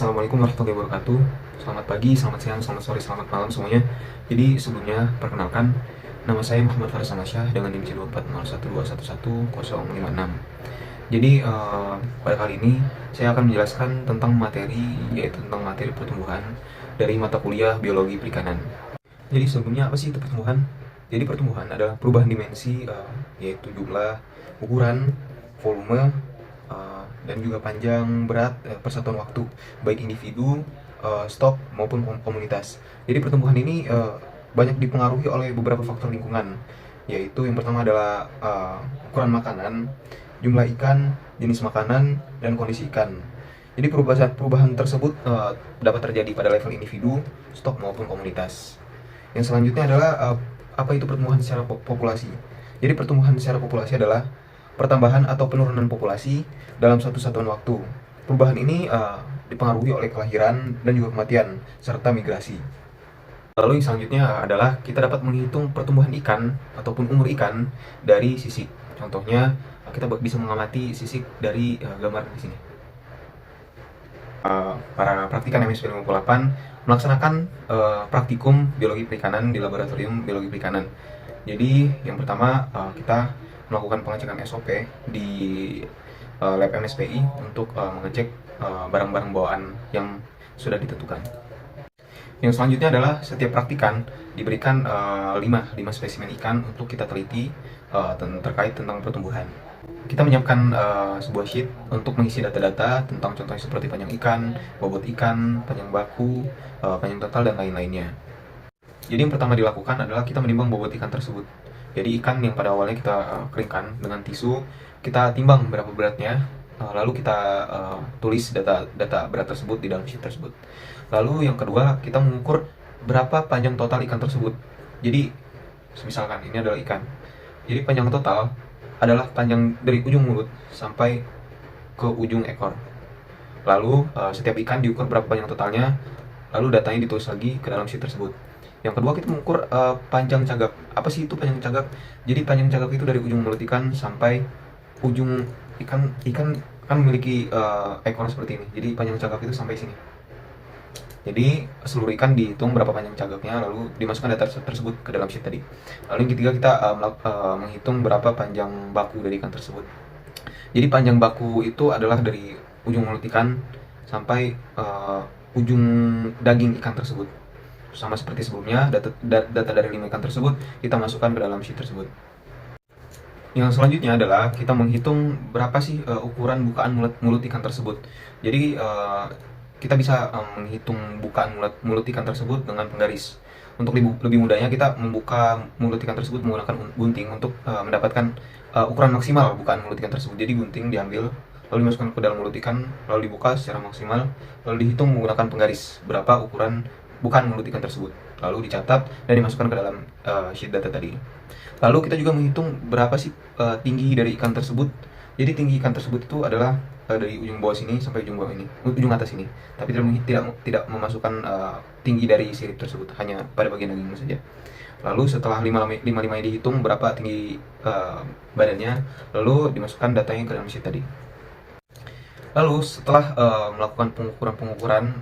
Assalamualaikum warahmatullahi wabarakatuh. Selamat pagi, selamat siang, selamat sore, selamat malam semuanya. Jadi sebelumnya perkenalkan, nama saya Muhammad Faris Amasyah dengan NIM C24012111056. Jadi pada kali ini saya akan menjelaskan tentang materi, yaitu tentang materi pertumbuhan dari mata kuliah biologi perikanan. Jadi sebelumnya apa sih itu pertumbuhan? Jadi pertumbuhan adalah perubahan dimensi, yaitu jumlah, ukuran, volume, dan juga panjang, berat, persatuan waktu, baik individu, stok maupun komunitas. Jadi pertumbuhan ini banyak dipengaruhi oleh beberapa faktor lingkungan, yaitu yang pertama adalah ukuran makanan, jumlah ikan, jenis makanan, dan kondisi ikan. Jadi perubahan tersebut dapat terjadi pada level individu, stok maupun komunitas. Yang selanjutnya adalah apa itu pertumbuhan secara populasi. Jadi pertumbuhan secara populasi adalah pertambahan atau penurunan populasi dalam satu satuan waktu. Perubahan ini dipengaruhi oleh kelahiran dan juga kematian serta migrasi. Lalu yang selanjutnya adalah kita dapat menghitung pertumbuhan ikan ataupun umur ikan dari sisik. Contohnya kita bisa mengamati sisik dari gambar di sini. Para praktikan MSP 58 melaksanakan praktikum biologi perikanan di laboratorium biologi perikanan. Jadi yang pertama kita melakukan pengecekan SOP di lab MSPI untuk mengecek barang-barang bawaan yang sudah ditentukan. Yang selanjutnya adalah setiap praktikan diberikan 5 spesimen ikan untuk kita teliti terkait tentang pertumbuhan. Kita menyiapkan sebuah sheet untuk mengisi data-data tentang contohnya seperti panjang ikan, bobot ikan, panjang baku, panjang total, dan lain-lainnya. Jadi yang pertama dilakukan adalah kita menimbang bobot ikan tersebut. Jadi ikan yang pada awalnya kita keringkan dengan tisu, kita timbang berapa beratnya, lalu kita tulis data berat tersebut di dalam sheet tersebut. Lalu yang kedua, kita mengukur berapa panjang total ikan tersebut. Jadi misalkan ini adalah ikan. Jadi panjang total adalah panjang dari ujung mulut sampai ke ujung ekor. Lalu setiap ikan diukur berapa panjang totalnya, lalu datanya ditulis lagi ke dalam sheet tersebut. Yang kedua, kita mengukur panjang cagak. Apa sih itu panjang cagak? Jadi panjang cagak itu dari ujung mulut ikan sampai ujung ikan kan memiliki ekor seperti ini. Jadi panjang cagak itu sampai sini. Jadi seluruh ikan dihitung berapa panjang cagaknya, lalu dimasukkan data tersebut ke dalam sheet tadi. Lalu yang ketiga, kita menghitung berapa panjang baku dari ikan tersebut. Jadi panjang baku itu adalah dari ujung mulut ikan sampai ujung daging ikan tersebut. Sama seperti sebelumnya, data dari 5 ikan tersebut kita masukkan ke dalam sheet tersebut. Yang selanjutnya adalah kita menghitung berapa sih ukuran bukaan mulut ikan tersebut. Jadi kita bisa menghitung bukaan mulut ikan tersebut dengan penggaris. Untuk lebih mudahnya, kita membuka mulut ikan tersebut menggunakan gunting untuk mendapatkan ukuran maksimal bukaan mulut ikan tersebut. Jadi gunting diambil, lalu dimasukkan ke dalam mulut ikan, lalu dibuka secara maksimal, lalu dihitung menggunakan penggaris berapa ukuran bukaan mulut ikan tersebut. Lalu dicatat dan dimasukkan ke dalam sheet data tadi. Lalu kita juga menghitung berapa sih tinggi dari ikan tersebut. Jadi tinggi ikan tersebut itu adalah dari ujung bawah sini sampai ujung bawah ini, ujung atas ini. Tapi tidak memasukkan tinggi dari sirip tersebut, hanya pada bagian dagingnya saja. Lalu setelah 5 dihitung berapa tinggi badannya, lalu dimasukkan datanya ke dalam sheet tadi. Lalu setelah melakukan pengukuran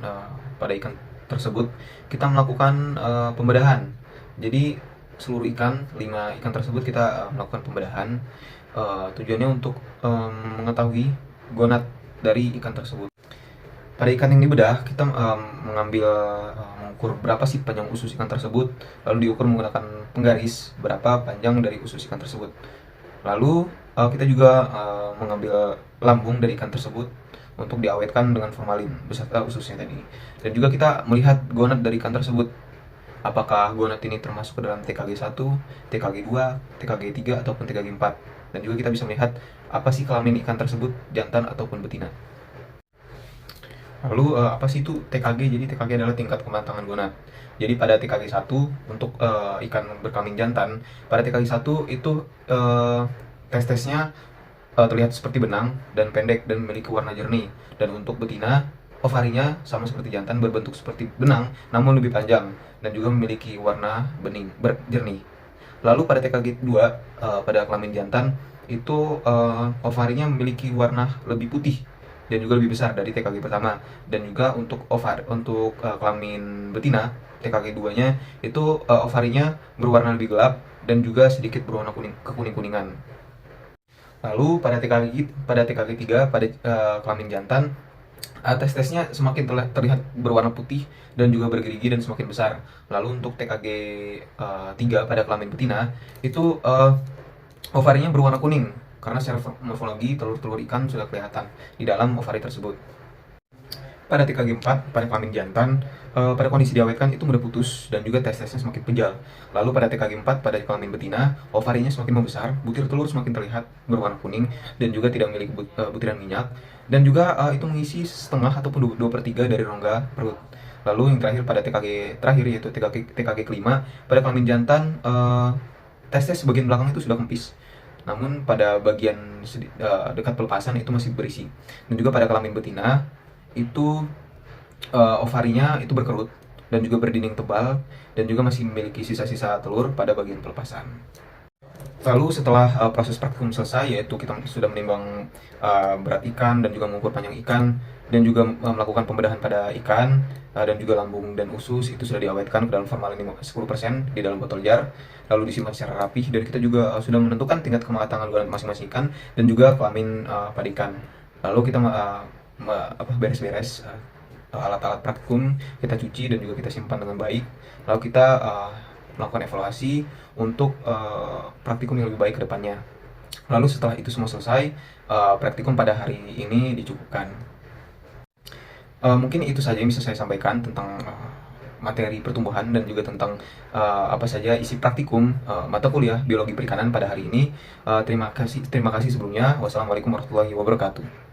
pada ikan tersebut, kita melakukan pembedahan. Jadi seluruh ikan, 5 ikan tersebut kita melakukan pembedahan. Tujuannya untuk mengetahui gonad dari ikan tersebut. Pada ikan yang dibedah, kita mengukur berapa sih panjang usus ikan tersebut, lalu diukur menggunakan penggaris berapa panjang dari usus ikan tersebut. Lalu kita juga mengambil lambung dari ikan tersebut untuk diawetkan dengan formalin beserta ususnya tadi. Dan juga kita melihat gonad dari ikan tersebut. Apakah gonad ini termasuk ke dalam TKG 1, TKG 2, TKG 3, ataupun TKG 4. Dan juga kita bisa melihat apa sih kelamin ikan tersebut, jantan ataupun betina. Lalu apa sih itu TKG? Jadi TKG adalah tingkat kematangan gonad. Jadi pada TKG 1 untuk ikan berkelamin jantan, pada TKG 1 itu tesnya terlihat seperti benang dan pendek dan memiliki warna jernih. Dan untuk betina, ovarinya sama seperti jantan, berbentuk seperti benang namun lebih panjang dan juga memiliki warna bening jernih. Lalu pada TKG 2 pada kelamin jantan itu ovarinya memiliki warna lebih putih dan juga lebih besar dari TKG pertama. Dan juga untuk kelamin betina, TKG 2-nya itu ovarinya berwarna lebih gelap dan juga sedikit berwarna kekuning-kuningan. Lalu pada TKG 3 pada kelamin jantan, tes-tesnya semakin terlihat berwarna putih dan juga bergerigi dan semakin besar. Lalu untuk TKG 3 pada kelamin betina itu ovarinya berwarna kuning karena secara morfologi telur-telur ikan sudah kelihatan di dalam ovari tersebut. Pada TKG 4 pada kelamin jantan, pada kondisi diawetkan itu mudah putus dan juga tes-tesnya semakin pejal. Lalu pada TKG 4 pada kelamin betina, ovarinya semakin membesar, butir telur semakin terlihat berwarna kuning dan juga tidak memiliki butiran minyak, dan juga itu mengisi setengah ataupun 2/3 dari rongga perut. Lalu yang terakhir pada TKG terakhir yaitu TKG kelima pada kelamin jantan, tes-tes bagian belakang itu sudah kempis. Namun pada bagian dekat pelepasan itu masih berisi. Dan juga pada kelamin betina itu ovarinya itu berkerut dan juga berdinding tebal dan juga masih memiliki sisa-sisa telur pada bagian pelepasan. Lalu setelah proses praktikum selesai, yaitu kita sudah menimbang berat ikan dan juga mengukur panjang ikan dan juga melakukan pembedahan pada ikan dan juga lambung dan usus, itu sudah diawetkan ke dalam formalin 10% di dalam botol jar, lalu disimpan secara rapih, dan kita juga sudah menentukan tingkat kematangan gula masing-masing ikan dan juga kelamin pada ikan. Lalu kita beres-beres alat-alat praktikum, kita cuci dan juga kita simpan dengan baik. Lalu kita melakukan evaluasi untuk praktikum yang lebih baik ke depannya. Lalu setelah itu semua selesai, praktikum pada hari ini dicukupkan. Mungkin itu saja yang bisa saya sampaikan tentang materi pertumbuhan dan juga tentang apa saja isi praktikum mata kuliah biologi perikanan pada hari ini. Terima kasih sebelumnya. Wassalamualaikum warahmatullahi wabarakatuh.